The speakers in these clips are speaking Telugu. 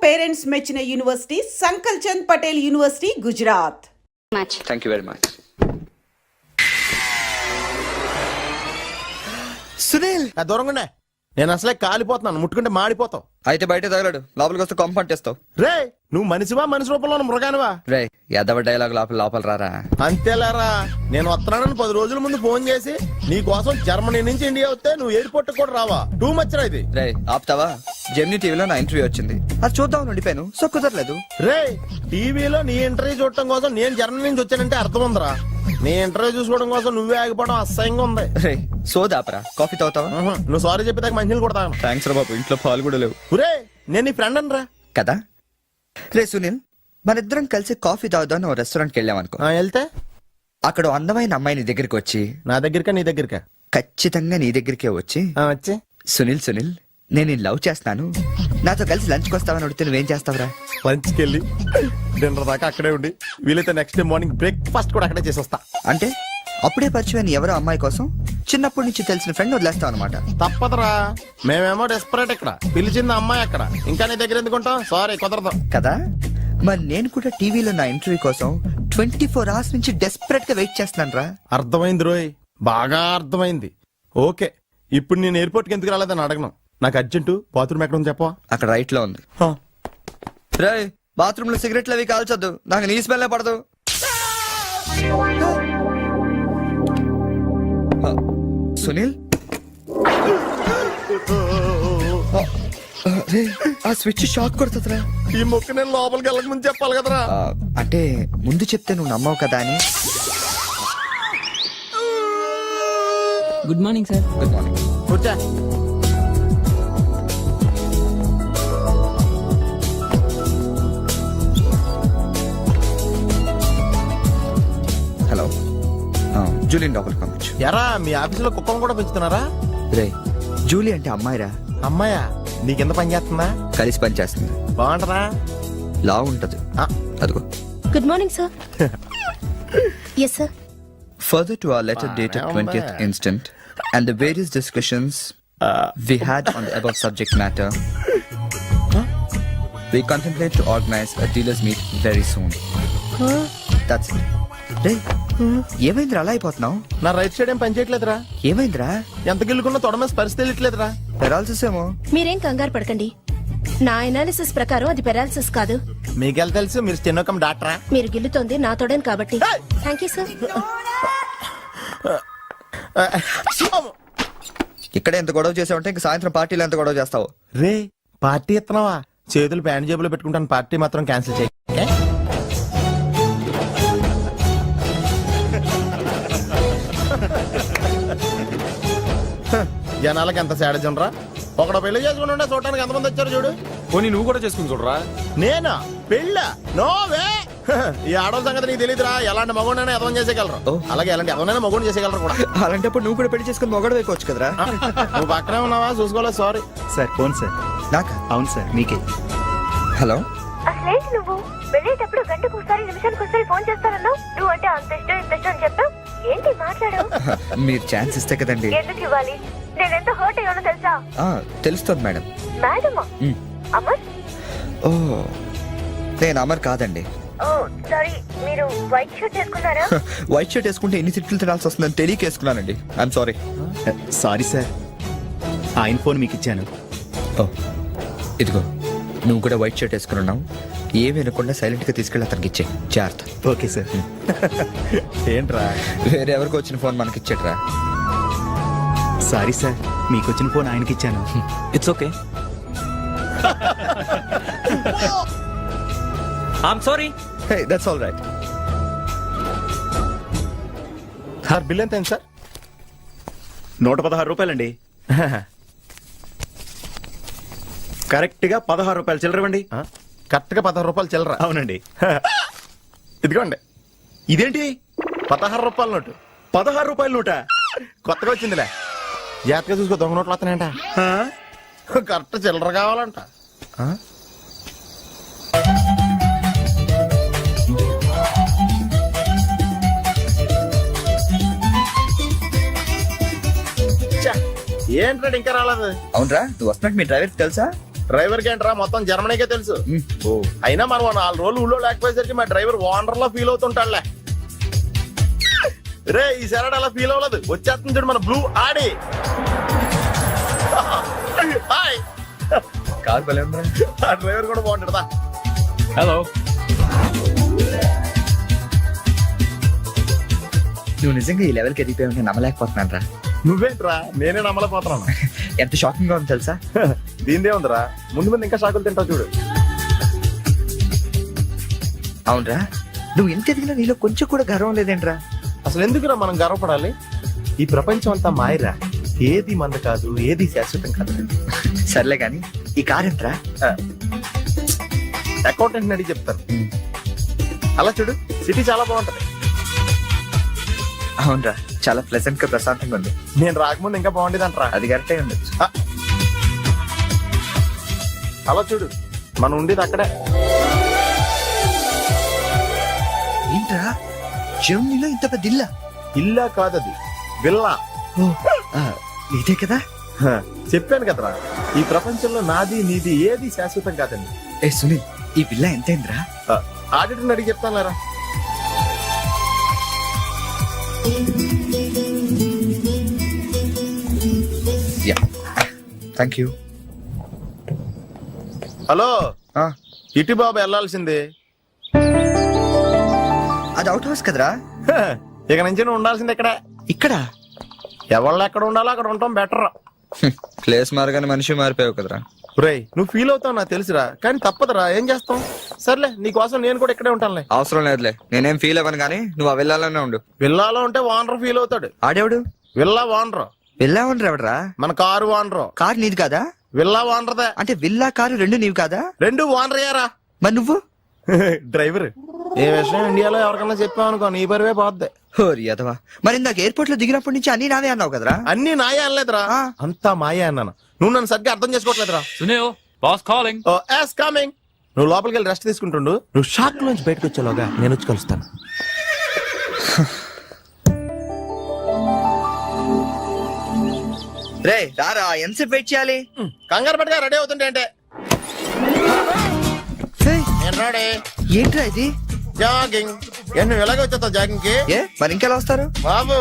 పేరెంట్స్ మెచ్చిన university Sankalchand Patel university Gujarat. Thank you very much. Sunil దూరంగా నేను అసలే కాలిపోతున్నాను, ముట్టుకుంటే మాడిపోతావు. అయితే బయట తగలడు, లోపలికి వస్తే కాంపౌండ్ చేస్తావు. రే నువ్వు మనిషివా మనిషి రూపంలో మృగానివా? రే ఎదవ డైలాగ్ లోపల రారా. అంతేలేరా, నేను వస్తున్నానని 10 రోజుల ముందు ఫోన్ చేసి నీ కోసం జర్మనీ నుంచి ఇండియా వస్తే నువ్వు ఎయిర్పోర్ట్ కూడా రావా? టూ మచ్ రా ఇది. రే ఆపుతావా? జెమినీ టీవీలో నా ఇంటర్వ్యూ వచ్చింది, అది చూద్దాం ఉండిపోయాను. సో కుదరలేదు. రే టీవీలో నీ ఇంటర్వ్యూ చూడటం కోసం నేను జర్మనీ నుంచి వచ్చానంటే అర్థం ఉందిరా. నీ ఇంటర్వ్యూ చూసుకోవడం కోసం నువ్వే ఆగిపోవడం అసహ్యంగా ఉంది. రే సోదాపరా, కాఫీ తాగుతావా? నువ్వు సారీ చెప్పేదాకా మంచినీళ్ళు కొడతాను. థ్యాంక్స్ రా బాబు, ఇంట్లో పాలు కూడా లేవు. రే నేను నీ ఫ్రెండ్ అనరా కదా. రే సునీల్, మన ఇద్దరం కలిసి కాఫీ తాగుదాం ఓ రెస్టారెంట్కి వెళ్ళాం అనుకో. వెళ్తే అక్కడ ఓ అందమైన అమ్మాయి నీ దగ్గరికి వచ్చి, నా దగ్గరకా నీ దగ్గరకా? ఖచ్చితంగా నీ దగ్గరికే వచ్చి, వచ్చి సునీల్ సునీల్ నేను లవ్ చేస్తాను, నాతో కలిసి లంచ్కి వస్తావని అడిగితే నువ్వేం చేస్తావురా? లంచ్కి వెళ్ళి డిన్నర్ దాకా అక్కడే ఉండి వీలైతే నెక్స్ట్ డే మార్నింగ్ బ్రేక్ఫాస్ట్ కూడా అక్కడే చేసి వస్తా. అంటే అప్పుడే పరిచయం ఎవరో అమ్మాయి కోసం చిన్నప్పటి నుంచి తెలిసిన ఫ్రెండ్ వదిలేస్తావు అనమాట. తప్పదురా, మేమేమో డెస్పరేట్ ఇక్కడ, పిలిచింది అమ్మాయి అక్కడ, ఇంకా నీ దగ్గర ఎందుకుంటాం? సారీ కుదరదు కదా. మరి నేను కూడా టీవీలో నా ఇంటర్వ్యూ కోసం 24 hours నుంచి డెస్పరేట్ గా వెయిట్ చేస్తున్నాను రా. అర్థమైంది రోయ్, బాగా అర్థమైంది. ఓకే, ఇప్పుడు నేను ఎయిర్పోర్ట్కి ఎందుకు రాలేదని అడగను. నాకు అర్జెంటు బాత్రూమ్ ఎక్కడ ఉంది చెప్పవా? అక్కడ రైట్ లో ఉంది. రే బాత్రూమ్ లో సిగరెట్లు అవి కాల్చొద్దు, నాకు నీ స్మెల్ పడదు. సునీల్ ఆ స్విచ్ షాక్ కొడుతుందిరా. ఈ మొక్క నేను లోపలికి వెళ్ళక ముందు చెప్పాలి కదరా. అంటే ముందు చెప్తే నువ్వు నమ్మవు కదా అని. Good morning sir. Good morning. కూర్చో. హలో, జూలియన్ లోపలికి పంపించు. ఎరా మీ ఆఫీసులో కుక్కను కూడా పెంచుతున్నారా? రే జూలీ అంటే అమ్మాయిరా. అమ్మాయా? నీకెంత పని చేస్తుందా? కలిసి పని చేస్తుంది. బాగుంటదా? లా ఉంటది. అదిగో. Good morning sir. Yes sir. Further to our letter dated 20th instant and the various discussions we had on the above subject matter, we contemplate to organize a dealers meet very soon. That's it. రే ఏమైందిరా అలా అయిపోతున్నావు? నా రైట్ సైడ్ ఏం పని చేయట్లేదురా. ఏమైందిరా? ఎంత గిల్లుకున్నా తొడ మీద పరిస్థితి తెలియట్లేదురా. పెరాల్సిస్ ఏమో. మీరేం కంగారు పడకండి, నా ఎనాలిసిస్ ప్రకారం అది పెరాలిసిస్ కాదు. మీకెళ్ళ తెలుసు, మీరు స్టెనోకం డాక్టరా? మీరు గిల్లుతోంది నా తోడని కాబట్టి. Thank you sir. ఇక్కడ ఎంత గొడవ చేసావంటే ఇంక సాయంత్రం పార్టీలో ఎంత గొడవ చేస్తావు? రే పార్టీ ఇస్తున్నావా? చేతులు ప్యాంట్ జేబులో పెట్టుకుంటాను, పార్టీ మాత్రం క్యాన్సిల్ చేయి. జనాలకి ఎంత సాడజం రా. ఒకడు పెళ్లి చేసుకుని ఉంటే చూడటానికి ఎంతమంది వచ్చారు చూడు. పోనీ నువ్వు కూడా చేసుకుని చూడరా. నేనా పెళ్ళ? నోవే. ఈ ఆడవాళ్ళ సంగతి నీకు తెలియదురా. ఎలాంటి మగోడైనా ఎదవం చేసేయగలరు, అలాగే ఎలాంటి ఎవరైనా మగోడు చేసేయగలరు కూడా. అలాంటప్పుడు నువ్వు కూడా పెళ్లి చేసుకుని మొగడు వేయకోవచ్చు కదరా. నువ్వు పక్కనే ఉన్నావా? చూసుకోలేదు, సారీ సార్. Phone sir. నాకా? అవును సార్, మీకే. హలో. అసలేంటి నువ్వు వెళ్ళేటప్పుడు గంటకు ఒకసారి నిమిషానికి ఒకసారి ఫోన్ చేస్తానన్నావు. నువ్వు అంటే అంత ఇష్టం ఇంత ఇష్టం అని చెప్పావు. ఏంటి మాట్లాడావు? మీరు ఛాన్స్ ఇస్తే కదండి. ఎందుకు ఇవ్వాలి? నేను ఎంత హర్ట్ అయ్యానో తెలుసా? తెలుస్తుంది మేడం. మేడమా? అమర్? ఓ నేను అమర్ కాదండి. ఓ సారీ, మీరు వైట్ షర్ట్ వేసుకున్నారా? వైట్ షర్ట్ వేసుకుంటే ఎన్ని తిట్లు తినాల్సి వస్తుందని తెలియక వేసుకున్నానండి. I'm sorry. సారీ సార్, ఆయన ఫోన్ మీకు ఇచ్చాను. ఓ ఇదిగో, నువ్వు కూడా వైట్ షర్ట్ వేసుకుని ఉన్నావు. ఏమి వినకుండా సైలెంట్ గా తీసుకెళ్ళి అతనికి ఇచ్చే జాగ్రత్త. Okay sir. ఏంట్రా? వేరే ఎవరికి వచ్చిన ఫోన్ మనకి ఇచ్చేట్రా. సారీ సార్, మీకు వచ్చిన ఫోన్ ఆయనకి ఇచ్చాను. It's okay. I'm sorry. Hey that's all right. Sir bill ఎంత అయింది సార్? 116 రూపాయలండి. కరెక్ట్ గా 16 రూపాయలు చిల్లరవండి. కరెక్ట్ గా 16 రూపాయలు చిల్లరా? అవునండి. ఇదిగోండి. ఇదేంటి? 16 రూపాయల నోటు. 16 రూపాయల నోట? కొత్తగా వచ్చిందిలే. జాగ్రత్తగా చూసుకో, దొంగ నోట్లు వస్తున్నాయంట. కరెక్ట్ చిల్లర కావాలంట. ఏంట్రా ఇంకా రాలేదు? అవునరా, నువ్వు వస్తున్నట్టు మీ డ్రైవర్ తెలుసా? డ్రైవర్ కి ఏంట్రా మొత్తం జర్మనీకే తెలుసు. అయినా మనం 4 రోజులు ఊళ్ళో లేకపోయేసరికి మా డ్రైవర్ వాండర్ లో ఫీల్ అవుతుంటాడులే. రే ఈ సెరడ్ అలా ఫీల్ అవ్వలేదు, వచ్చేస్తుంది చూడు మన బ్లూ ఆడి. హాయ్. కార్ భలే ఉందిరా. ఆ డ్రైవర్ కూడా బాగుంటాడా? హలో. నువ్వు నిజంగా ఈ లెవెల్కి ఎదిగిపోయి నమ్మలేకపోతున్నాను రా. నువ్వేంట్రా, నేనే నమ్మలేకపోతున్నాను. ఎంత షాకింగ్ గా ఉంది తెలుసా? దీనిదే ఉందిరా, ముందు ముందు ఇంకా షాకులు తింటావు చూడు. అవునరా, నువ్వు ఎంత ఎదిగినా నీలో కొంచెం కూడా గర్వం లేదేంట్రా? అసలు ఎందుకురా మనం గర్వపడాలి? ఈ ప్రపంచం అంతా మాయరా, ఏది మంద కాదు, ఏది శాశ్వతం కాదు. సర్లే గాని ఈ కార్ ఎంట్రా? అకౌంటెంట్ అడిగి చెప్తారు. అలా చూడు, సిటీ చాలా బాగుంటది. అవునరా, చాలా ప్లెజెంట్ గా ప్రశాంతంగా ఉంది. నేను రాకముందు ఇంకా బాగుండేది అంటారా? అది కరెక్టే ఉండొచ్చు. అలా చూడు, మనం ఉండేది అక్కడే. ఏంట్రా, జర్మనీలో ఇంత పెద్ద ఇల్లా? ఇల్లా కాదది, విల్లా. ఇదే కదా? చెప్పాను కదరా, ఈ ప్రపంచంలో నాది నీది ఏది శాశ్వతం కాదండి. ఏ సునీల్, ఈ విల్లా ఎంతైందిరా? ఆడిటర్ అడిగి చెప్తాను లేరా. Yeah, thank you. హలో, ఇటు బాబు వెళ్ళాల్సిందే. అది అవుట్ హౌస్ కదరా? ఇక నుంచి నువ్వు ఉండాల్సింది ఇక్కడ. ఇక్కడ ఎవళ్ళు ఎక్కడ ఉండాలో అక్కడ ఉండటం బెటర్. ప్లేస్ మారగానే మనిషి మారిపోయావు కదరా. రేయ్, నువ్వు ఫీల్ అవుతావు నాకు తెలుసురా, కానీ తప్పదురా, ఏం చేస్తాం. సర్లే, నీకోసం నేను కూడా ఇక్కడే ఉంటానులే. అవసరం లేదులే, నేనేం ఫీల్ అవ్వను కానీ నువ్వు ఆ విల్లాలోనే ఉండు. విల్లాలో ఉంటే వానర్ ఫీల్ అవుతాడు. ఆడేవాడు? Villa owner. విల్లా ఉండరు ఎవడరా? మన కారు వానరు. కారు నీది కాదా? విల్లా వానరదే. అంటే విల్లా కారు రెండు నీవి కాదా? రెండు వానరయ్యారా. మరి నువ్వు డ్రైవర్. ఏ విషయం ఇండియాలో ఎవరికన్నా చెప్పావు అనుకో, నీ పరివే పోద్ది. హోరి అదవా, మరి ఇందాక ఎయిర్పోర్ట్ లో దిగినప్పటి నుంచి అన్ని నావే అన్నావు కదరా? అన్ని నాయే అనలేదురా, అంతా మాయే అన్నాను. నువ్వు నన్ను సరిగ్గా అర్థం చేసుకోవట్లేదురా. Sunil, boss calling. Oh yes coming. నువ్వు లోపలికి వెళ్ళి రెస్ట్ తీసుకుంటుండు, నువ్వు షాక్ నుంచి బయటకు వచ్చేలోగా నేను వచ్చి కలుస్తాను. రే రారా, ఎంతసేపు వెయిట్ చేయాలి? కంగారు పట్టుగా రెడీ అవుతుంటే అంటే నేను రెడీ. ఏంట్రా ఇది? జాగింగ్. నువ్వు ఎలాగ వచ్చేస్తావు జాగింగ్ కి? ఏ మరి ఇంకెలా వస్తారు? బాబు,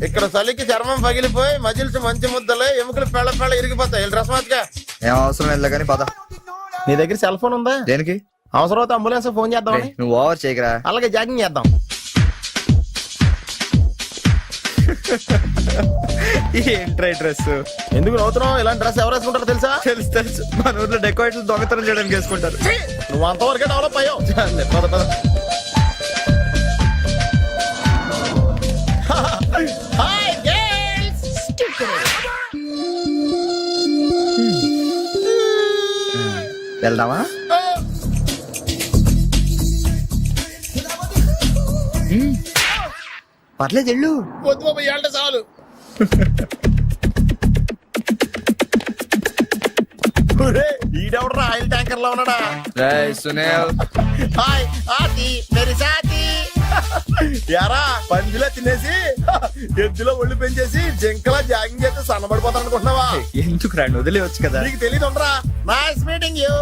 ఇక్కడ చలికి చర్మం పగిలిపోయి మజిల్స్ మంచి ముద్దలే, ఎముకలు పెళ్ళ పెళ్ళ ఇరిగిపోతాయి. డ్రెస్ మార్చుగా. ఏం అవసరం లేదు కానీ పద. నీ దగ్గర సెల్ ఫోన్ ఉందా? దేనికి? అవసరం అయితే అంబులెన్స్ ఫోన్ చేద్దాం. నువ్వు ఓవర్ చేయకరా. అలాగే జాగింగ్ చేద్దాం. ఏంట్రా డ్రెస్? ఎందుకు నవ్వుతున్నావు? ఇలాంటి డ్రెస్ ఎవరు వేసుకుంటారో తెలుసా? తెలుసు తెలుసు, మన ఊర్లో డెకోరేట్లు దొంగతనం చేయడానికి వేసుకుంటారు. నువ్వు అంతవరకే డెవలప్ అయ్యావు. పద పద. Hi girls. వెళ్దామా? పర్లేదు వెళ్ళు. వద్దు బాబు, ఏళ్ళ చాలు. ఈడెవడరా ఆయిల్ ట్యాంకర్ లో ఉన్నాడా? సునీల్, హాయ్ ఆతి మేరీ సాతి. యారా, పందిలో తినేసి ఎద్దులో ఒళ్ళు పెంచేసి జింకలా జాగింగ్ చేస్తే సన్నబడిపోతాను అనుకుంటున్నావా? ఎందుకు రాండి, వదిలేవచ్చు కదా. నీకు తెలియదు ఉండరా. Nice meeting you.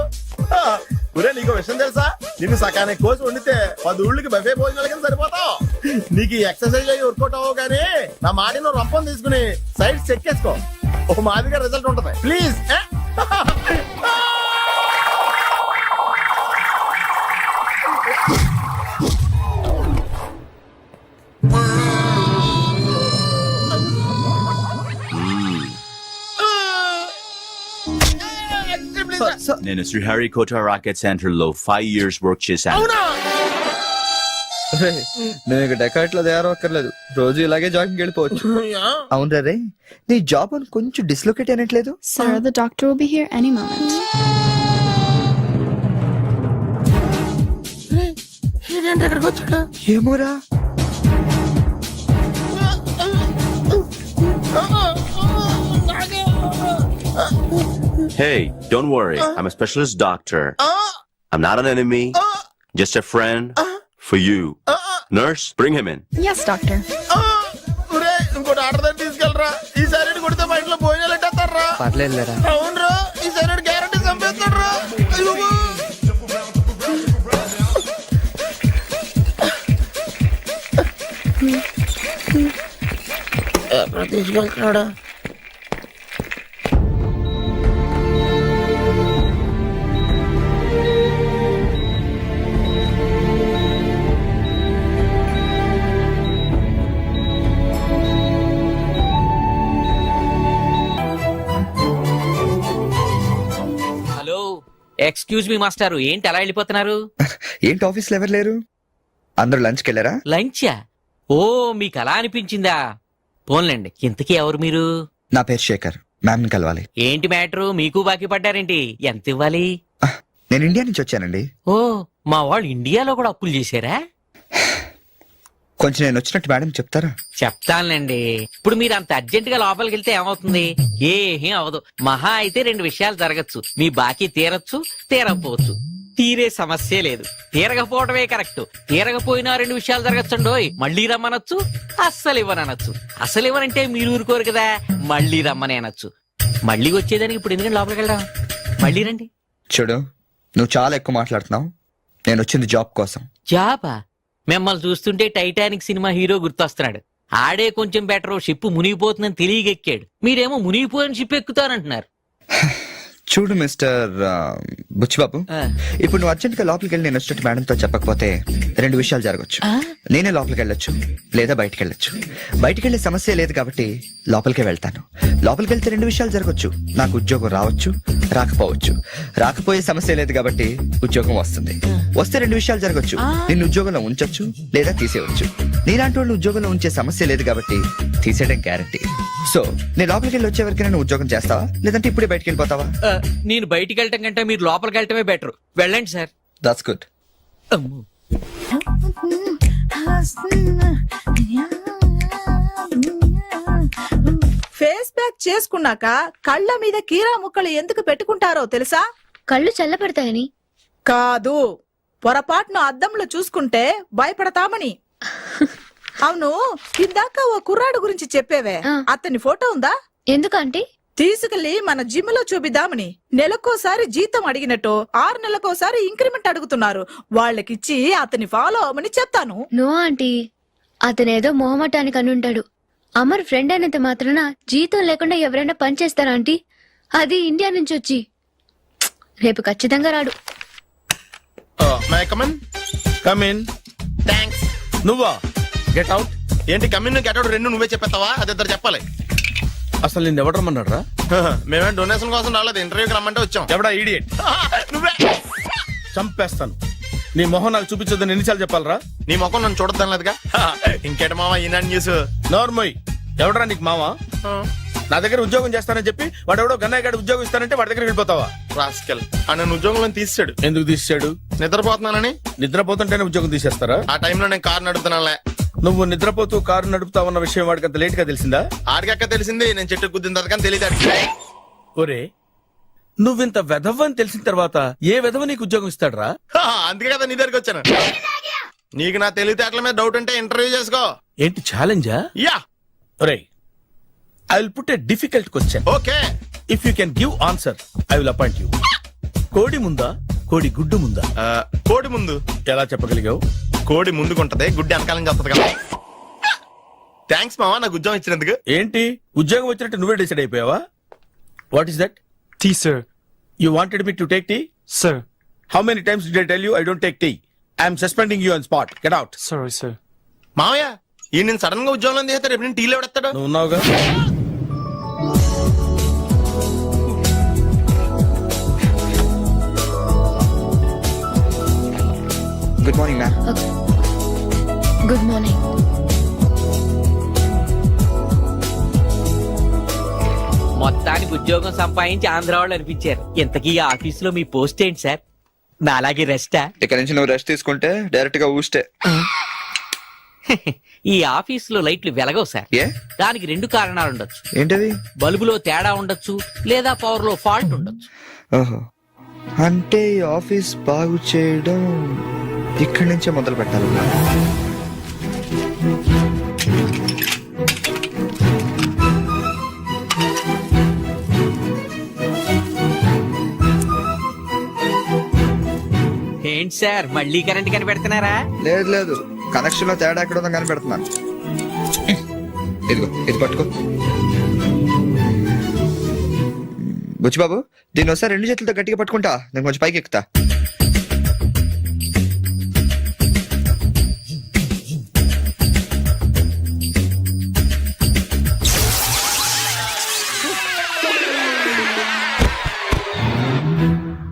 ఒరే, నీకు విషయం తెలుసా? నిన్ను సకానికి కోసి వండితే 10 ఊళ్ళకి బఫే భోజనాల కింద సరిపోతావు. నీకు ఎక్సర్సైజ్ అయ్యి వర్కౌట్ అవ్వవు కానీ నా మాట నువ్వు రంపం తీసుకుని సైడ్ చెక్ చేసుకో, ఒక మాదిరిగా రిజల్ట్ ఉంటుంది. ప్లీజ్. నేను శ్రీహరికోట రాకెట్ సెంటర్ లో 5 years వర్క్ చేశాను. నువ్వు ఇక డెకాట్ లో తయారక్కర్లేదు, రోజు ఇలాగే జాగింగ్ వెళ్ళిపోవచ్చు. అవును రే, నీ జాబ్ అని కొంచెం dislocate అయినట్లేదు? Sir, the doctor will be here any moment. ఏమోరా. Hey, don't worry. I'm a specialist doctor. I'm not an enemy. Just a friend for you. Nurse, bring him in. Yes, doctor. ఇంకోటి ఆర్డర్ తీసుకెళ్ళరా. ఈ సైడ్ కొడితే మా ఇంట్లో భోజనాలు ఎట్టేస్తారా? పర్లేదు. అవునరా, ఈ సైడ్ గ్యారెంటీ చంపేస్తాడు. ఎక్కడ తీసుకెళ్తున్నాడు? హలో, ఎక్స్క్యూజ్ మీ మాస్టారు, ఏంటి అలా వెళ్ళిపోతున్నారు? ఏంటి ఆఫీస్లో ఎవరు లేరు? అందరూ లంచ్కి వెళ్ళారా? లంచా? ఓ, మీకు అలా అనిపించిందా? పోన్లేండి, ఇంతకీ ఎవరు మీరు? నా పేరు శేఖర్, మ్యామ్ని కలవాలి. ఏంటి మ్యాటరు, మీకు బాకీ పడ్డారేంటి? ఎంత ఇవ్వాలి? నేను ఇండియా నుంచి వచ్చానండి. ఓ, మా వాళ్ళు ఇండియాలో కూడా అప్పులు చేశారా? కొంచెం నేను వచ్చినట్టు మేడం చెప్తారా? చెప్తానులేండి. ఇప్పుడు మీరు అంత అర్జెంట్ గా లోపలికి వెళ్తే ఏమవుతుంది? ఏమీ అవదు. మహా అయితే 2 విషయాలు జరగచ్చు. మీ బాకీ తీరచ్చు, తీరకపోవచ్చు. తీరే సమస్య లేదు. తీరకపోవడమే కరెక్ట్. తీరకపోయినా 2 విషయాలు జరగచ్చండోయ్. మళ్ళీ రమ్మనొచ్చు, అస్సలు ఇవ్వనొచ్చు. అసలు ఇవ్వనంటే మీరు ఊరుకోరు కదా, మళ్ళీ రమ్మని అనొచ్చు. మళ్ళీ వచ్చేదానికి ఇప్పుడు ఎందుకంటే లోపలికి వెళ్దాం. మళ్ళీ రండి. చూడు, నువ్వు చాలా ఎక్కువ మాట్లాడుతున్నావు. నేను వచ్చింది జాబ్ కోసం. జాబా? మిమ్మల్ని చూస్తుంటే టైటానిక్ సినిమా హీరో గుర్తొస్తున్నాడు. ఆడే కొంచెం బెటర్, షిప్ మునిగిపోతుందని తెలియగెక్కాడు. మీరేమో మునిగిపోయిన షిప్ ఎక్కుతానంటున్నారు. చూడు మిస్టర్ బుచ్చిబాబు, ఆ. ఇప్పుడు నువ్వు అర్జెంట్ గా లోపలికి వెళ్ళి నేను వచ్చినట్టు మేడంతో చెప్పకపోతే 2 విషయాలు జరగచ్చు. నేనే లోపలికి వెళ్ళొచ్చు, లేదా బయటికి వెళ్ళొచ్చు. బయటికి వెళ్ళే సమస్య లేదు కాబట్టి లోపలికే వెళ్తాను. లోపలికి వెళ్తే 2 విషయాలు జరగచ్చు. నాకు ఉద్యోగం రావచ్చు, రాకపోవచ్చు. రాకపోయే సమస్య లేదు కాబట్టి ఉద్యోగం వస్తుంది. వస్తే 2 విషయాలు జరగచ్చు. నిన్ను ఉద్యోగంలో ఉంచొచ్చు, లేదా తీసేయవచ్చు. నీలాంటి వాళ్ళు ఉద్యోగంలో ఉంచే సమస్య లేదు కాబట్టి తీసేయడం గ్యారంటీ. సో నేను లోపలికి వెళ్ళి వచ్చే వరకు నేను ఉద్యోగం చేస్తావా, లేదంటే ఇప్పుడే బయటికి వెళ్ళిపోతావా? నేను బయటికి వెళ్ళటం కంటే మీరు లోపలికి వెళ్ళటమే బెటర్. వెళ్ళండి సార్. That's good. అమ్మో. ఫేస్ ప్యాక్ చేసుకున్నాక కళ్ళ మీద కీరా ముక్కలు ఎందుకు పెట్టుకుంటారో తెలుసా? కళ్ళు చల్లబడతాయని. కాదు, పొరపాటును అద్దంలో చూసుకుంటే భయపడతామని. అవును, ఇందాక ఓ కుర్రాడు గురించి చెప్పేవే, ఆ. అతని ఫోటో ఉందా? ఎందుకంటే తీసుకెళ్లి మన జిమ్ లో చూపిద్దామని. నెలకోసారి జీతం అడిగినట్టు 6 నెలకోసారి ఇంక్రిమెంట్ అడుగుతున్నారు. వాళ్ళకిచ్చి అతని ఫాలో అవ్వమని చెప్తాను. నో ఆంటీ, అతనేదో మొహమాటానికి అనుంటాడు. అమర్ ఫ్రెండ్ అయినంత మాత్రాన జీతం లేకుండా ఎవరైనా పని చేస్తారా ఆంటీ? అది ఇండియా నుంచి వచ్చి. రేపు ఖచ్చితంగా రాడు. కమిన్. థ్యాంక్స్. నువ్వా? Get out. ఏంటి కమిన్ గెట్ అవుట్ 2 నువ్వే చెప్పేస్తావా? అది ఇద్దరు చెప్పాలి. అసలు నేను ఎవరు రమ్మన్నారా? మేమే డొనేషన్ కోసం రాలేదు, ఇంటర్వ్యూకి రమ్మంటే వచ్చాం. ఎవడా ఈడియట్? నువ్వే. చంపేస్తాను. నీ మొహం నాకు చూపించొద్దని ఎన్నిసార్లు చెప్పాలరా? నీ ముఖం నన్ను చూడద్దాం లేదుగా. ఇంకేట మావా ఈనాడు న్యూస్. నోర్మోయ్, ఎవడరా నీకు మావా? నా దగ్గర ఉద్యోగం చేస్తానని చెప్పి వాడెవడో గన్నయ్య గారి ఉద్యోగం ఇస్తానంటే వాడి దగ్గర వెళ్ళిపోతావా? రాస్కెల్. నన్ను ఉద్యోగంలో తీసాడు. ఎందుకు తీసాడు? నిద్రపోతున్నానని. నిద్రపోతుంటేనే ఉద్యోగం తీసేస్తారా? ఆ టైంలో నేను కారు నడుపుతున్నానులే. నువ్వు నిద్రపోతూ కారు నడుపుతావన్న విషయం వాడికి అంత లేట్ గా తెలిసిందా? ఆడికక్క తెలిసింది, నేను చెట్టు గుద్దిన తర్వాత కానీ తెలియదు. ఒరే, నువ్వింత వెధవ్ అని తెలిసిన తర్వాత ఏ వెధవ నీకు ఉద్యోగం ఇస్తాడరా? అందుకే కదా నీ దగ్గరికి వచ్చాను. నీకు నా తెలివితేటల మీద డౌట్ ఉంటే ఇంటర్వ్యూ చేసుకో. ఏంటి ఛాలెంజా? యా. ఒరే, I will put a difficult question. Okay. If you can give answer I will appoint you. కోడి ముందా, కోడి గుడ్డు ముందా? కోడి ముందు. ఎలా చెప్పగలిగావు? కోడి ముందుకుంటది, గుడ్డి వెనకాలని చేస్తుంది కదా. థ్యాంక్స్ మావా నాకు ఉద్యోగం ఇచ్చినందుకు. ఏంటి ఉద్యోగం వచ్చినట్టు నువ్వే డిసైడ్ అయిపోయావా? What is that? Tea, sir. You wanted me to take tea? Sir. How many times did I tell you I don't take tea? I am suspending you on spot. Get out. Sorry, sir. మావయ్య ఈ నేను సడన్ గా ఉద్యోగంలో తీస్తే రేపు నేను టీలో పెడతాడు. నువ్వు ఉన్నావుగా. Good morning ma'am. Good morning. మొత్తానికి ఉద్యోగం సంపాదించి ఆంధ్ర వాళ్ళు అనిపించారు. ఇంతకీ ఈ ఆఫీసులో మీ పోస్ట్ ఏంటి సార్? నా అలాగే రెస్టా? ఇక్కడ నుంచి నువ్వు రెస్ట్ తీసుకుంటే డైరెక్ట్ గా ఊస్తే. ఈ ఆఫీసులో లైట్లు వెలగవు సార్. ఏ? దానికి 2 కారణాలు ఉండొచ్చు. ఏంటది? బల్బులో తేడా ఉండొచ్చు, లేదా పవర్ లో ఫాల్ట్ ఉండొచ్చు. ఓహో, అంటే ఈ ఆఫీస్ బాగు చేయడం ఇక్కడి నుంచే మొదలు పెట్టాలి. ఏంటి సార్ మళ్ళీ కరెంట్ కనిపెడుతున్నారా? లేదు లేదు, కనెక్షన్ లో తేడా ఎక్కడ ఉందో కనిపెడుతున్నాను. ఇదిగో ఇది పట్టుకో. బుచ్చిబాబు దీన్ని ఒకసారి 2 చేతులతో గట్టిగా పట్టుకుంటా, నేను కొంచెం పైకి ఎక్కుతా.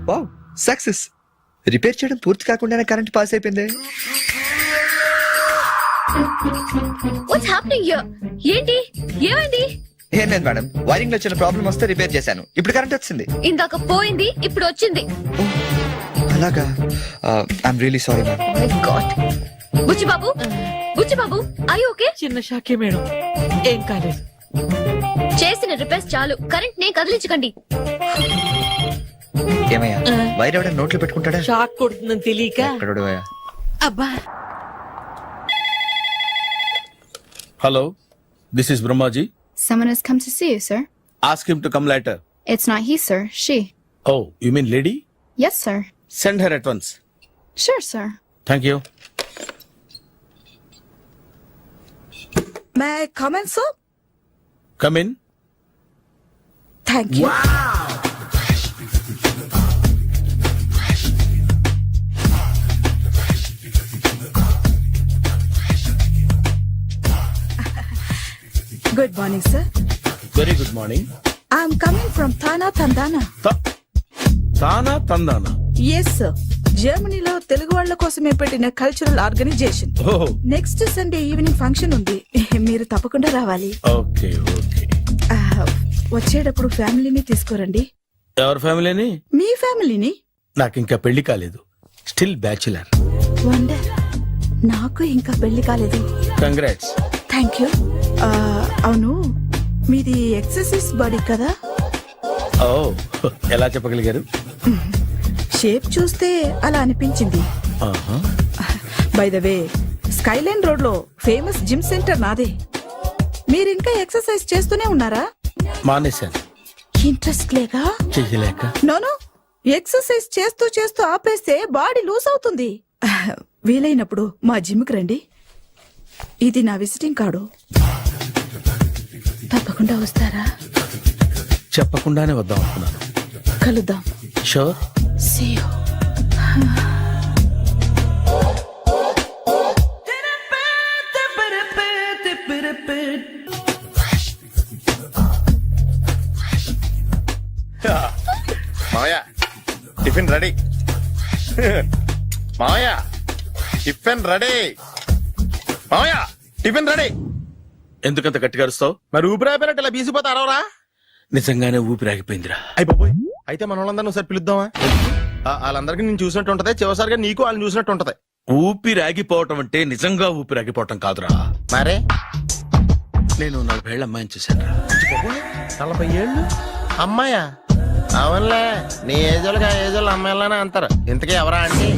Wow, success. రిపేర్ చేయడం పూర్తి కాకుండానే కరెంట్ పాస్ అయిపోయింది. What's happening here? ఏంటి, ఏమైంది? ఏం లేదు మేడం, వైరింగ్ లో చిన్న ప్రాబ్లం వస్తే రిపేర్ చేశాను, ఇప్పుడు కరెంట్ వచ్చింది. ఇందాక పోయింది, ఇప్పుడు వచ్చింది. అలాగా, I'm really sorry ma'am. My god. Buchchibabu, Buchchibabu, I okay? చిన్న షాకే మేడం, ఏం కాలేదు. చేసిన రిపేర్స్ చాలు, కరెంట్ నే కదిలించకండి. ఏమయ్యా, వైర్ ఎవడ నోట్లో పెట్టుకుంటాడా? షాక్ కొడుతుందని తెలియక. ఎక్కడోడు అయ్యా? అబ్బా, hello, this is Brahmaji. Someone has come to see you, sir. Ask him to come later. It's not he, sir. She. Oh, you mean lady? Yes, sir. Send her at once. Sure, sir. Thank you. May I come in sir? Come in. Thank you. Good morning sir. Very good morning. I'm coming from TANA తందానా. తానా తందానా. ఎస్ సార్, జర్మనీలో తెలుగు వాళ్ళ కోసమే పెట్టిన cultural organization. Oh, next Sunday evening function ఉంది, మీరు తప్పకుండా రావాలి. okay, okay. వచ్చేటప్పుడు ఫ్యామిలీని తీసుకురండి. ఎవరి ఫ్యామిలీని? మీ ఫ్యామిలీని. నాకు ఇంకా పెళ్లి కాలేదు, స్టిల్ బ్యాచులర్. వండర్, నాకు ఇంకా పెళ్లి కాలేదు. కంగ్రాట్స్. Thank you. అవును, మీది ఎక్సర్సైజ్ బాడీ కదా? ఓ, ఎలా చెప్పగలిగారు? షేప్ చూస్తే అలా అనిపించింది. ఆహా. By the way, Skyline road లో ఫేమస్ జిమ్ సెంటర్ నాదే. మీరు ఇంకా ఎక్సర్సైజ్ చేస్తూనే ఉన్నారా? మానేశాను, ఇంట్రెస్ట్ లేగా? చెయ్యలేక. నోను, ఎక్సర్సైజ్ చేస్తూ చేస్తూ ఆపేస్తే బాడీ లూజ్ అవుతుంది. వీలైనప్పుడు మా జిమ్కి రండి. ఇది నా విజిటింగ్ కార్డు. తప్పకుండా వస్తారా? చెప్పకుండానే వద్దాం అనుకున్నాను. కలుద్దాం. షూర్. See you. మావయ్య టిఫిన్ రెడీ. మావయ్య టిఫిన్ రెడీ. మావయ్య టిఫిన్ రెడీ. ఎందుకంత గట్టిగా అరుస్తావు? మరి ఊపిరి అయిపోయినట్టు ఇలా బీసిపోతే అరవరా? నిజంగానే ఊపిరాగిపోయిందిరా. అయిపోయి అయితే మన వాళ్ళందరినీ ఒకసారి పిలుద్దామా? వాళ్ళందరికీ నేను చూసినట్టు ఉంటది, చివరిసారిగా నీకు వాళ్ళని చూసినట్టు ఉంటది. ఊపిరాగిపోవటం అంటే నిజంగా ఊపిరాగిపోవటం కాదురా. మరే నేను 40 ఏళ్ల అమ్మాయిని చూశాను. 40 ఏళ్ళు అమ్మాయా? అవునులే, నీ ఏజోళ్ళకి ఆ ఏజోళ్ళు అమ్మాయిలానే అంటారు. ఇంతకీ ఎవరా అంటే?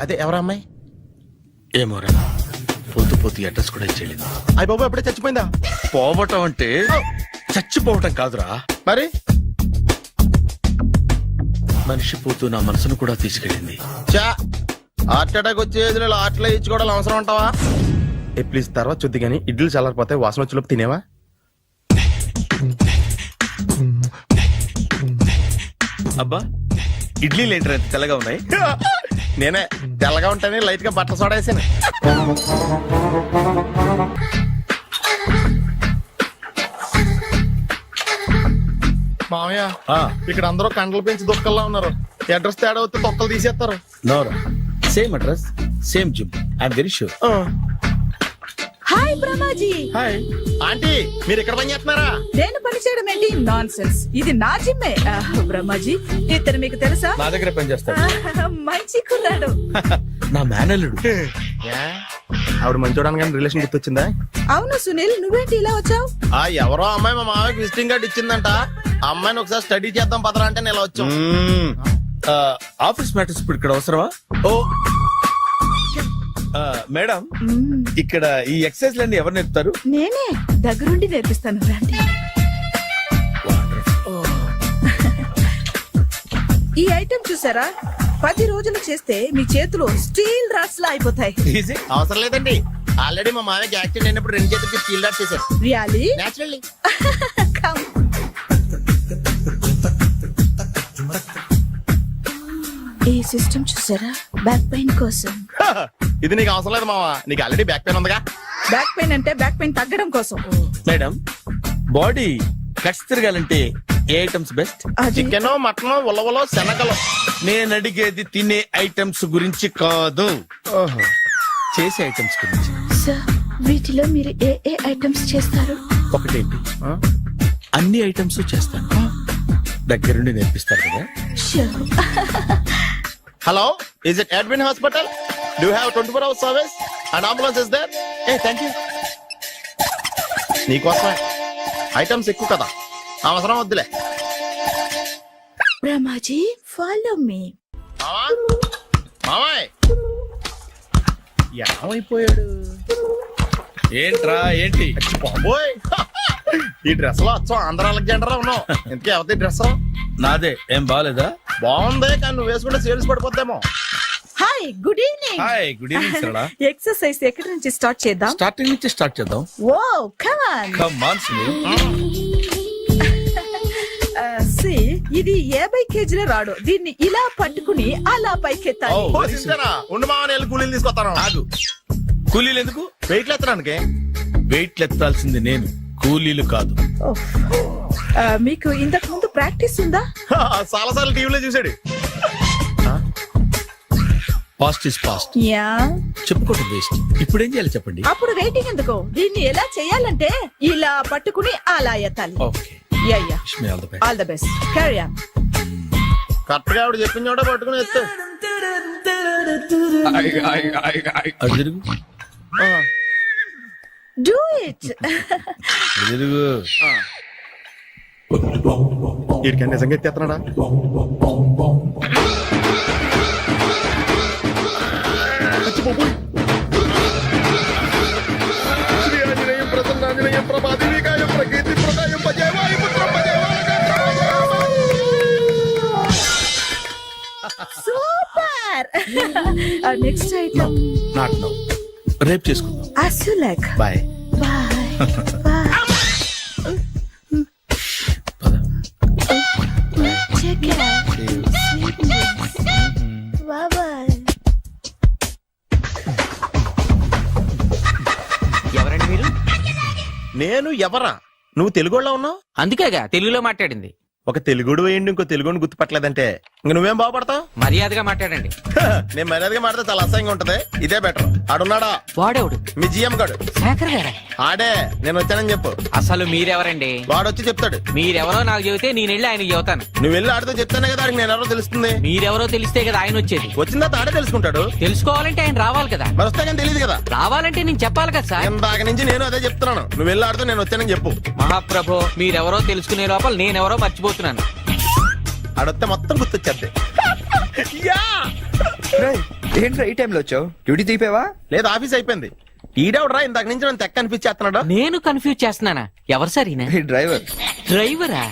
అదే ఎవరా అమ్మాయి? ఏమోరా, పోతూ పోతూ అడ్రస్ కూడా ఇచ్చేళ్ళింది. అయ్య బాబు ఎప్పుడే చచ్చిపోయిందా? పోవటం అంటే చచ్చిపోవటం కాదురా. మరి మనిషి పోతూ నా మనసును కూడా తీసుకెళ్ళింది. చా, హార్ట్ అటాక్ వచ్చే ఏజ్లో హార్ట్లో ఇచ్చుకోవడం అవసరం ఉంటావా? ప్లీజ్ తర్వాత చూద్ది కానీ ఇడ్లీలు చల్లారిపోతే వాసన వచ్చేలోపు తినేవా? అబ్బా, ఇడ్లీలు ఏంట్రా ఇంత తెల్లగా ఉన్నాయి? నేనే తెల్లగా ఉంటానే లైట్ గా బట్టలు సోడేసాను. మామయ్య, ఇక్కడ అందరూ కండలు పెంచి దుక్కల్లా ఉన్నారు. అడ్రస్ తేడా వస్తే తొక్కలు తీసేస్తారు. నోరా, same address, same gym. I'm very sure. Hi Brahmaji. Hi aunty, మీరు ఇక్కడ పని చేస్తున్నారా? నేను పని చేయడం ఏంటి? నాన్ సెన్స్, ఇది నా జిమ్మే. బ్రహ్మాజీ, ఇతను మీకు తెలుసా? నా దగ్గర పని చేస్తాడు. మంచి కుర్రాడు. నా మేనల్లుడు. ఆవిడ మంచోడానికి కానీ రిలేషన్ గుర్తొచ్చిందా? అవును సునీల్, నువ్వేంటి ఇలా వచ్చావు? ఎవరో అమ్మాయి మా మామయ్యకి విజిటింగ్ కార్డు ఇచ్చిందంట. ఆ అమ్మాయిని ఒకసారి స్టడీ చేద్దాం పదరా అంటే నేను ఇలా వచ్చాం. ఆఫీస్ మ్యాటర్స్ ఇప్పుడు ఇక్కడ అవసరమా? ఓ మేడం, ఇక్కడ ఈ ఎక్సర్సైజ్ లన్నీ ఎవరు నేర్పుతారు? నేనే దగ్గరుండి నేర్పిస్తాను, రండి. ఈ ఐటెం చూసారా? 10 రోజులు చేస్తే మీ చేతులు స్టీల్ రాట్స్ లా అయిపోతాయి. అవసరం లేదండి, ఆల్రెడీ మా మామయ్యకి యాక్సిడెంట్ అయినప్పుడు 2 చేతులకి స్టీల్ డాట్ చేశారు రియాలీ నేచురల్లీ. ఈ సిస్టమ్ చూసారా బ్యాక్ పెయిన్ కోసం. ఇది నీకు అవసరం లేదు మావా, నీకు ఆల్రెడీ బ్యాక్ పెయిన్ ఉందిగా. బ్యాక్ పెయిన్ అంటే బ్యాక్ పెయిన్ తగ్గడం కోసం. మేడం బాడీ కట్స్ తిరగాలంటే ఏ ఐటమ్స్ బెస్ట్? అది చికెన్, మటన్, ఉలవలో, శనగలు. నేను అడిగేది తినే ఐటమ్స్ గురించి కాదు, చేసే ఐటమ్స్ గురించి. సార్ వీటిలో మీరు ఏ ఏ ఐటమ్స్ చేస్తారు? ఒకటేంటి, అన్ని ఐటమ్స్ చేస్తాను. దగ్గరుండి నేర్పిస్తారు కదా. Sure. Hello, is it admin hospital? Do have 24 hours service and ambulance is there? ఏ థ్యాంక్ యూ. నీకోసమే ఐటమ్స్ ఎక్కువ కదా, అవసరం వద్దులే. Brahmaji, follow me. మావా, మావాయ్ ఏమైపోయాడు? ఏంట్రా ఏంటి? బాబోయ్, ఈ డ్రెస్ లో వచ్చాం ఆంధ్ర అలెగ్జాండర్ ఉన్నావు. ఇంకే అవతీ డ్రెస్ నాదే, ఏం బాగాలేదా? బాగుంది, కానీ నువ్వు వేసుకుంటే సేల్స్ పడిపోద్దేమో. Hi, good evening. Hi, good evening Sarala. Exercise ఎక్కడి నుంచి స్టార్ట్ చేద్దాం? స్టార్టింగ్ నుంచి స్టార్ట్ చేద్దాం. Oh come on. Come on Sunil. See ఇది 50 కేజీల రాడు. దీన్ని ఇలా పట్టుకుని అలా పైకెత్తాలి. Oh. ఓ సిస్టరా, ఉండు మావా, నేను కూలీలు తీసుకొస్తాను. ఆగు, కూలీలు ఎందుకు? వెయిట్లు ఎత్తడానికి. వెయిట్ ఎత్తాల్సింది నేను, కూలీలు కాదు. ఓఫ్. మీకు ఇంతకు ముందు ప్రాక్టీస్ ఉందా? చాలా సార్లు టీవీలో చూసాడు. Past is past, yeah. చెప్పుకోవడం వేస్ట్. ఇప్పుడు ఏం చేయాలి చెప్పండి. అప్పుడు వెయిటింగ్ ఎందుకు? దీన్ని ఎలా చేయాలంటే ఇలా పట్టుకుని అలా ఎత్తాలి. Okay, yeah yeah. Wish me all the best. All the best. Carry on. Correct గా ఆవిడ చెప్పిన చోట పట్టుకుని ఎత్తు. అటు తిరుగు, డూ ఇట్. అటు తిరుగు. వీడికి నిజంగా ఎత్తేస్తున్నాడా? అచ్చి బాబోయ్. శ్రీ ఆంజనేయం ప్రసన్నాంజనేయం ప్రభాదేవికాయం ప్రకీర్తి ప్రదాయం భజేవాయి పుత్రం super. Next item not now, రేపు చేసుకుందాం. as you like. Bye. Bye. Bye. Take care. Sweet dreams. Bye bye. ఎవరండి మీరు? నేను ఎవరా? నువ్వు తెలుగులో ఉన్నావు. అందుకేగా తెలుగులో మాట్లాడింది. ఒక తెలుగుడు వేయండి, ఇంకో తెలుగుని గుర్తుపట్టలేదంటే ఇంక నువ్వేం బాగుపడతావు? మర్యాదగా మాట్లాడండి. నేను మర్యాదగా మాడితే చాలా అసహ్యంగా ఉంటది. ఇదే బెటర్. ఆడున్నాడా వాడేవుడు? మీ జిఎం గాడు. శేఖర్ గారా? ఆడే, నేను వచ్చానని చెప్పు. అసలు మీరెవరండి? వాడొచ్చి చెప్తాడు. మీరెవరో నాకు చెబితే నేను వెళ్ళి ఆయనకి చెబుతాను. నువ్వు వెళ్ళి ఆడితో చెప్తానే కదా ఆడికి నేను ఎవరో తెలుస్తుంది. మీరెవరో తెలిస్తే కదా ఆయన వచ్చేది. వచ్చిందా ఆడే తెలుసుకుంటాడు. తెలుసుకోవాలంటే ఆయన రావాలి కదా. మరి వస్తే కానీ తెలియదు కదా. రావాలంటే నేను చెప్పాలి కదా సార్. ఇందాక నుంచి నేను అదే చెప్తున్నాను. నువ్వు వెళ్ళి ఆడితో నేను వచ్చానని చెప్పు. మహాప్రభు, మీరెవరో తెలుసుకునే లోపల నేనెవరో మర్చిపోతున్నాను. ఆడొస్తే మొత్తం గుర్తొచ్చేద్ది. ఏంట్రా ఈ టైంలో వచ్చావు? డ్యూటీ తీపావా? లేదు, ఆఫీస్ అయిపోయింది. ఈడెవడరా ఇందాక నుంచి నన్ను తెక్క అనిపించేస్తున్నాడు. నేను కన్ఫ్యూజ్ చేస్తున్నానా? ఎవరు సార్ ఈయన? ఈ డ్రైవర్. డ్రైవరా?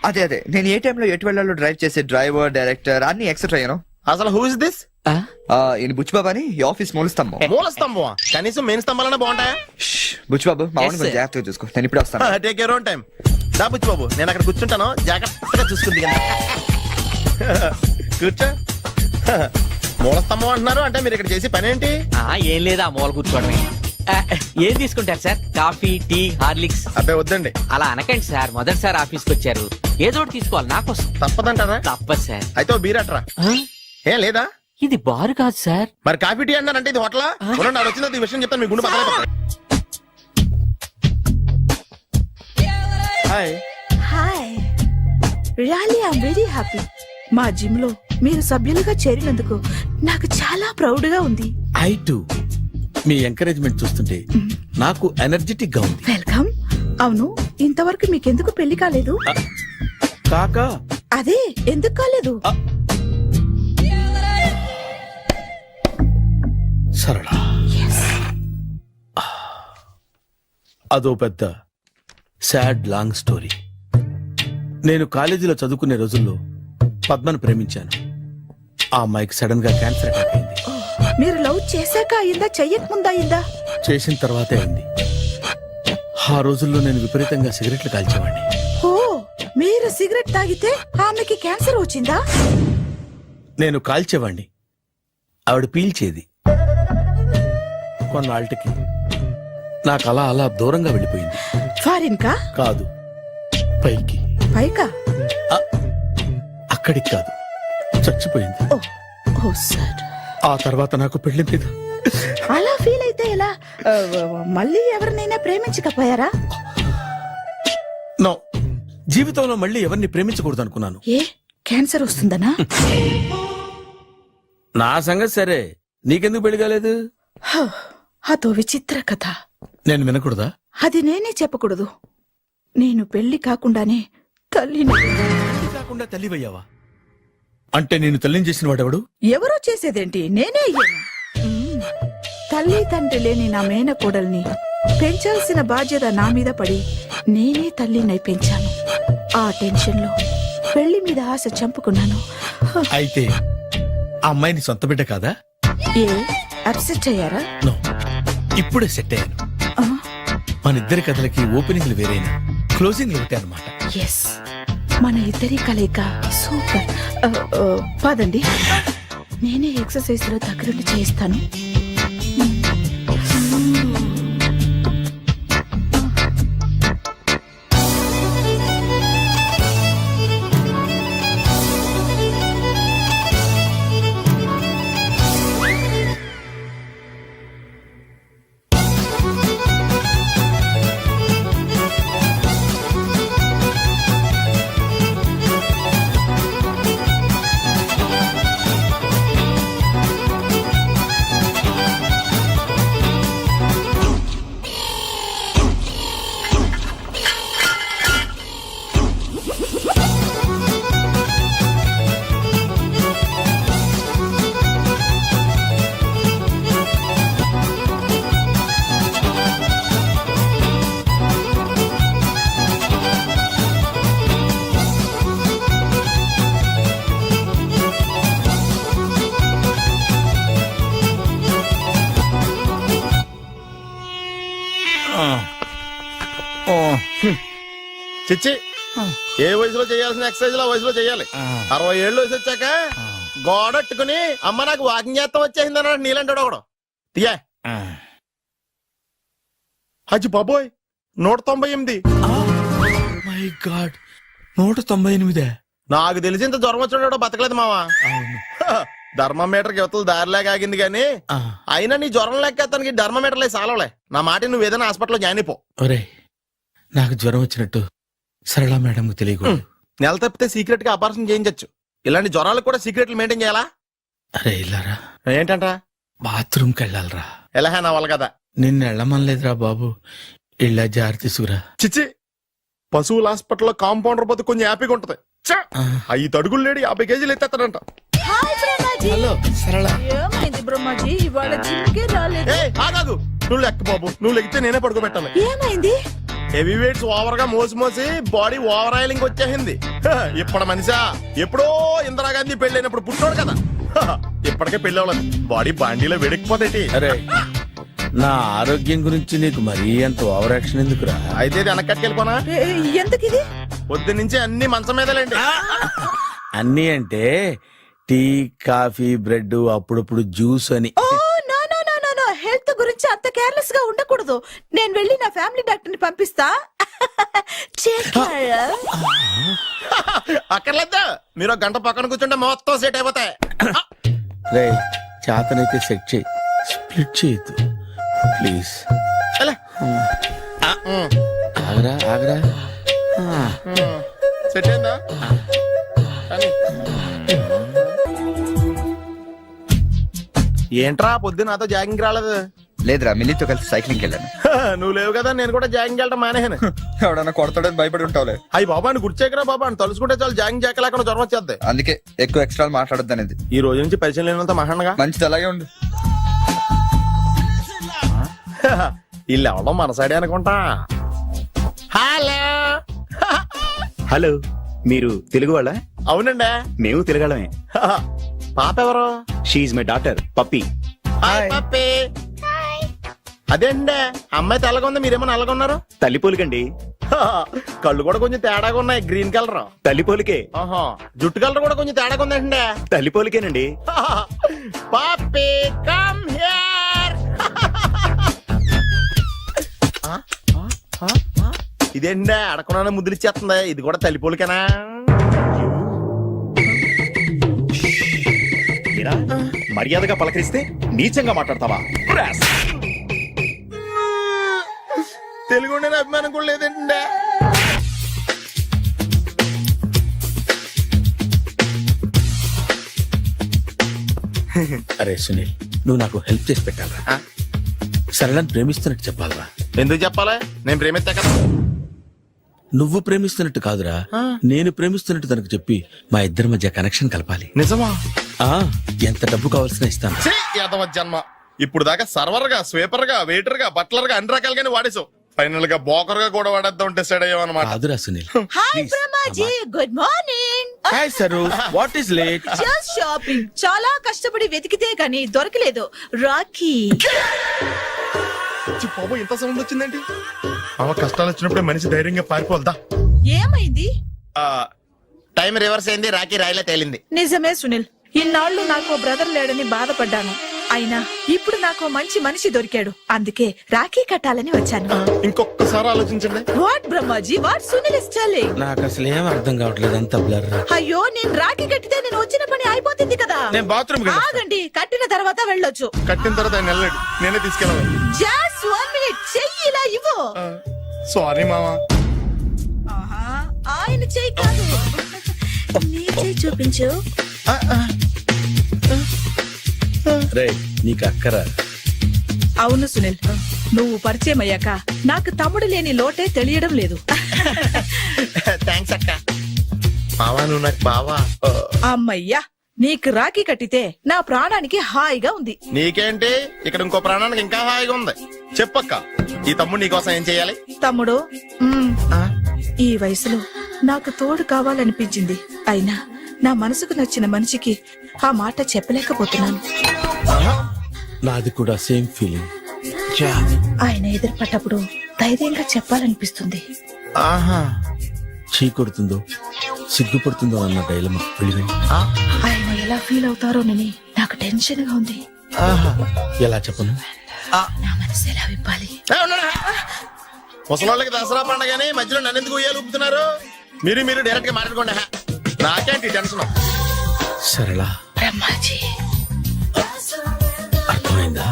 అదే అదే, నేను ఏ టైంలో ఎటు వెళ్ళాలో డ్రైవ్ చేసే డ్రైవర్, డైరెక్టర్ అన్ని ఎక్సెట్రా యూనో. అసలు హూ ఇస్ దిస్? ఆ? ఈయన బుచ్చిబాబు అని ఈ ఆఫీస్ మూల స్తంభం. మూల స్తంభం. కనీసం మెయిన్ స్తంభాలనే బాగుంటాయా? బుచ్చిబాబు మా Yes, కొంచెం sir. జాగ్రత్తగా చూసుకో, నేను ఇప్పుడు వస్తాను. Take your own time. దా బుచ్చి బాబు, నేను అక్కడ కూర్చుంటాను, జాగ్రత్తగా చూసుకుంది. కూర్చో. మూల స్తంభం అంటున్నారు అంటే మీరు ఇక్కడ చేసి పని ఏంటి? ఏం లేదా, మూల కూర్చోవడమే. ఏం తీసుకుంటారు సార్? Coffee, tea, Horlicks? అబ్బాయి వద్దండి. అలా అనకండి సార్, మొదటిసారి ఆఫీస్కి వచ్చారు, ఏదో ఒకటి తీసుకోవాలి నాకోసం. తప్పదంటారా? తప్పదు సార్. అయితే ఓ బీర్ అట్రా. ఆ? ఏం లేదా? ఇది బారు కాదు సార్. మరి కాఫీ టీ అన్నారంటే ఇది హోటలా? నాడు వచ్చింది ఈ విషయం చెప్తాను, మీ గుండె పక్కన. Hi. Hi. Really I'm very happy. మా జిమ్ లో మీరు సభ్యులుగా చేరినందుకు నాకు చాలా ప్రౌడ్ గా ఉంది. I to. మీ ఎంకరేజ్మెంట్ చూస్తుంటే నాకు ఎనర్జెటిక్ గా ఉంది. వెల్కమ్. అవును, ఇంతవరకు మీకెందుకు పెళ్లి కాలేదు? కాకా, అదే ఎందుకు కాలేదు? సరళ, అదో పెద్ద సాడ్ లాంగ్ స్టోరీ. నేను కాలేజీలో చదువుకునే రోజుల్లో పద్మను ప్రేమించాను. ఆ అమ్మాయికి సడన్ గా క్యాన్సర్ అటాక్ అయింది. మీరు లవ్ చేశాక అయిందా చెయ్యక ముందా అయిందా? చేసిన తర్వాతే అయింది. ఆ రోజుల్లో నేను విపరీతంగా సిగరెట్లు కాల్చేవాడిని. ఓ, మీరు సిగరెట్ తాగితే ఆమెకి క్యాన్సర్ వచ్చిందా? నేను కాల్చేవాణ్ణి, ఆవిడ పీల్చేది. కొన్నాళ్ళకి నాకు అలా అలా దూరంగా వెళ్ళిపోయింది. ఫారిన్ కా? కాదు, పైకి. పైకా? అక్కడికి కాదు, చచ్చిపోయింది. ఓ సార్. ఆ తర్వాత నాకు పెళ్లి మీద అలా ఫీల్ అయితే ఎలా? మళ్ళీ ఎవరినైనా ప్రేమించకపోయారా? నో, జీవితంలో మళ్ళీ ఎవరిని ప్రేమించకూడదు అనుకున్నాను. ఏ, క్యాన్సర్ వస్తుందనా? నా సంగతి సరే, నీకెందుకు పెళ్లి కాలేదు? అదో విచిత్ర కథ. నేను వినకూడదా? అది నేనే చెప్పకూడదు. నేను పెళ్లి కాకుండానే తల్లిని. పెళ్లి కాకుండా తల్లివయ్యావా? అంటే నేను తల్లిని చేసిన వాడెవడు? ఎవరో చేసేదేంటి, నేనే అయ్యాను. తల్లి తండ్రి లేని నా మేనకోడల్ని పెంచాల్సిన బాధ్యత నా మీద పడి నేనే తల్లినై పెంచాను. ఆ టెన్షన్ లో పెళ్లి మీద ఆశ చంపుకున్నాను. అయితే ఆ అమ్మాయిని సొంత బిడ్డ కాదా? ఏ, అప్సెట్ అయ్యారా? నో, ఇప్పుడే సెట్ అయ్యాను. ఆ, మన ఇద్దరి కథలకి ఓపెనింగ్లు వేరైనా క్లోజింగ్లు ఒకటే అనమాట. ఎస్, మన ఇద్దరి కలయిక సూపర్. పదండి, నేనే ఎక్సర్సైజ్ లో దగ్గరుండి చేయిస్తాను. చిచ్చి, ఏ వయసులో చేయాల్సిన ఎక్సర్సైజ్ ఆ వయసులో చేయాలి. 60 ఏళ్ళు వయసు వచ్చాక గోడట్టుకుని అమ్మ నాకు వాకింగ్ చేస్తాం వచ్చేసింది అన్నాడు నీలంటాడు ఒకడు. తీయా అచ్చి బాబోయ్, 198. My God, 198. నాకు తెలిసి ఇంత జ్వరం వచ్చాడు బతకలేదు మావా. ధర్మమీటర్ యువతలు దారిలాగా ఆగింది గాని అయినా నీ జ్వరం లెక్క అతనికి ధర్మమీటర్లే సాలవలే. నా మాట నువ్వు ఏదైనా హాస్పిటల్లో జాయిన్ అయిపో. ఒరే, నాకు జ్వరం వచ్చినట్టు సరళ మేడం తెలియకూడదు. నెల తప్పితే సీక్రెట్ గా ఆపరేషన్ చేయించచ్చు. ఇలాంటి జ్వరాలకు కూడా సీక్రెట్లు మెయింటైన్ చేయాలా? అరే ఇల్లారా, ఏంటంట? బాత్రూమ్కి వెళ్ళాలరా. ఎలా నా వాళ్ళ కదా. నిన్ను వెళ్ళమనలేదురా బాబు, ఇళ్ళ జారి తీసుకురా. చిచ్చి, పశువుల హాస్పిటల్లో కాంపౌండర్ పోతే కొంచెం హ్యాపీగా ఉంటది. 5 అడుగులు లేడి 50 కేజీలు ఎత్తేస్తాడంట. హలో సరళ. ఏమైంది బ్రహ్మాజీ, ఇవాళ జిమ్కే రాలేదు? ఏ ఆగాగు, నువ్వు లెక్క బాబు, నువ్వు లెక్కితే నేనే పడుకోబెట్టాలి. ఏమైంది? హెవీ వెయిట్స్ ఓవర్ గా మోసి మోసి బాడీ ఓవర్ ఆయిలింగ్ వచ్చేసింది. ఇప్పుడు మనిషా ఎప్పుడో ఇందిరాగాంధీ పెళ్ళైనప్పుడు పుట్టాడు కదా, ఇప్పటికే పెళ్లి అవ్వలేదు. బాడీ బాండీలో వెడికిపోతేటి. అరే, నా ఆరోగ్యం గురించి నీకు మరీ అంత ఓవర్ యాక్షన్ ఎందుకురా? అయితే ఇది వెనక్కట్టుకెళ్ళిపోనా? ఎందుకు ఇది? పొద్దు నుంచి అన్ని మంచం మీదలేండి. అన్నీ అంటే టీ, కాఫీ, బ్రెడ్, అప్పుడప్పుడు జ్యూస్ అని. Oh no no no no no, health గురించి అంత కేర్లెస్ గా ఉండకూడదు. నేను వెళ్ళి నా ఫ్యామిలీ డాక్టర్ ని పంపిస్తా. అక్కర్లేదా, మీరు ఒక గంట పక్కన కూర్చుంటే మొత్తం సెట్ అయిపోతాయి. రే, చేతనైతే సెట్ చేయి, స్ప్లిట్ చేయొద్దు ప్లీజ్. ఆగరా ఆగరా. సెట్ అయిందా? ఏంట్రా పొద్దు నాతో జాగింగ్ రాలేదు? లేదురా, మిల్లీతో కలిసి సైక్లింగ్ వెళ్ళాను. నువ్వు లేవు కదా, నేను కూడా జాగింగ్ వెళ్ళడం మానేహాను. ఎవడన్నా కొడతాడని భయపడి ఉంటావులే. అయ్యి బాబా అని గుర్చేకరా బాబా అని తలుసుకుంటే చాలు జాగింగ్ చేయలేకుండా జ్వరం వచ్చేద్ది. అందుకే ఎక్కువ ఎక్స్ట్రా మాట్లాడొద్దు అనేది. ఈ రోజు నుంచి పరిచయం లేనంత మహానగా మంచిది, అలాగే ఉండు. వీళ్ళు ఎవడో మన సైడే అనుకుంటా. హలో హలో, మీరు తెలుగు వాళ్ళ? అవునండి, మేము తెలుగాళ్ళమే. పాప ఎవరు? She's my daughter Pappi. Hi Pappi. అదేంటే అమ్మాయి తెల్లగా ఉంది, మీరేమో నల్లగా ఉన్నారు. తల్లిపోలికండి. కళ్ళు కూడా కొంచెం తేడాగా ఉన్నాయి, గ్రీన్ కలర్. తల్లిపోలికే. ఆహా, జుట్టు కలర్ కూడా కొంచెం తేడాగా ఉందండి. తల్లిపోలికేనండి. పప్పి కమ్ హియర్. ఇదేంటే అడగకుండా ముద్దులు ఇచ్చేస్తుంది, ఇది కూడా తల్లిపోలికేనా? మీరా మర్యాదగా పలకరిస్తే నీచంగా మాట్లాడతావా? తెలుగు అభిమానం కూడా లేదండి. అరే సునీల్, నువ్వు నాకు హెల్ప్ చేసి పెట్టాలరా. సరళని ప్రేమిస్తున్నట్టు చెప్పాలరా. ఎందుకు చెప్పాలి? నేను ప్రేమిస్తా కదా. నువ్వు ప్రేమిస్తున్నట్టు కాదురా, నేను ప్రేమిస్తున్నట్టు తనకు చెప్పి మా ఇద్దరి మధ్య కనెక్షన్ కలపాలి. నిజమా? ఆ ఎంత డబ్బు కావాల్సిన ఇస్తాను. యాదవ జన్మ. ఇప్పుడు దాకా సర్వర్ గా, స్వీపర్ గా, వెయిటర్ గా, బట్లర్ గా అన్ని రకాలుగానే వాడేసావు. ఫైనల్ గా బోకర్ గా కూడా వాడేద్దాం డిసైడ్ అయ్యామన్నమాట. కాదురా Sunil. Hi Brahmaji, good morning. Hi sir, what is late? Just shopping. చాలా కష్టపడి వెతికితే గానీ దొరకలేదు. రాఖీ. బాబు ఇంత సౌండ్ వచ్చిందండి. అవ కష్టాలు వచ్చినప్పుడే మనిషి ధైర్యంగా పారిపోల్దా. ఏమైంది? టైం రివర్స్ అయింది, రాఖీ రాయిలా తేలింది. నిజమే సునీల్, ఇన్నాళ్ళు నాకు బ్రదర్ లేడని బాధపడ్డాను. అయినా ఇప్పుడు నాకు మంచి మనిషి దొరికాడు, అందుకే రాఖీ కట్టాలని వచ్చాను. ఇంకొకసారి ఆలోచించండి. What Brahmaji, what Sunil is telling? నాకు అసలు ఏం అర్థం కావట్లేదు, అంత బ్లర్. అయ్యో, నేను రాఖీ కట్టితే నేను వచ్చిన పని అయిపోతుంది కదా. నేను బాత్రూమ్ ఆగండి, కట్టిన తర్వాత వెళ్ళొచ్చు. కట్టిన తర్వాత ఆయన వెళ్ళాడు, నేనే తీసుకెళ్ళాను. జస్ట్ 1 minute, చెయ్యి ఇలా ఇవ్వు. సారీ మామా. ఆహా, ఆయన చెయ్యి కాదు, నీ చెయ్యి చూపించు. రే నీకు అక్కరా. అవును సునీల్, నువ్వు పరిచయం అయ్యాక నాకు తమ్ముడు లేని లోటే తెలియడం లేదు. థ్యాంక్స్ అక్క. మావా నువ్వు నాకు బావా. అమ్మయ్యా, నీకు రాఖీ కట్టితే నా ప్రాణానికి హాయిగా ఉంది. నీకేంటి, ఇక్కడ ఇంకో ప్రాణానికి ఇంకా హాయిగా ఉంది. చెప్పక్క, ఈ తమ్ముడు నీకోసం ఏం చేయాలి? తమ్ముడు, ఈ వయసులో నాకు తోడు కావాలనిపించింది. అయినా నా మనసుకు నచ్చిన మనిషికి ఆ మాట చెప్పలేకపోతున్నాను. నాది కూడా సేమ్ ఫీలింగ్. ఆయన ఎదురుపడ్డప్పుడు ధైర్యంగా చెప్పాలనిపిస్తుంది. ఆహా, చీ కొడుతుందో సిగ్గుపడుతుందో అన్న డైలమా. ఆయన ఎలా ఫీల్ అవుతారోనని నాకు టెన్షన్ గా ఉంది. ఎలా చెప్పను? నా మనసు ఎలా విప్పాలి? ముసలోళ్ళకి దసరా పండగని మధ్యలో నన్ను ఎందుకు ఉయ్యాలు ఊపుతున్నారు? మీరు డైరెక్ట్ గా మాట్లాడుకోండి. నాకేంటి టెన్షన్? సరళ, బ్రహ్మాజీ, అర్థమైందా?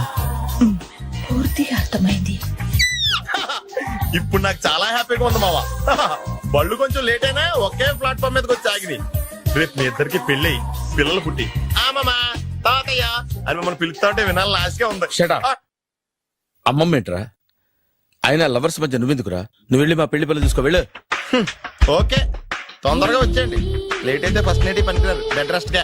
పూర్తిగా అర్థమైంది. ఇప్పుడు నాకు చాలా హ్యాపీగా ఉంది మావా. బళ్ళు కొంచెం లేట్ అయినా ఒకే ప్లాట్ఫామ్ మీదకి వచ్చి ఆగింది. రేపు మీ ఇద్దరికి పెళ్ళి పిల్లలు పుట్టి మామా తాతయ్య అని మిమ్మల్ని పిలుస్తా ఉంటే వినాలని ఆశగా ఉంది. Shut up. అమ్మమ్మ ఏంట్రా? అయినా లవర్స్ మధ్య నువ్వెందుకురా? నువ్వు వెళ్ళి మా పెళ్లి పిల్లలు చూసుకో, వెళ్ళు. ఓకే, తొందరగా వచ్చేయండి. లేట్ అయితే ఫస్ట్ నైట్ పనికిరారు, బెడ్ రెస్ట్ గా.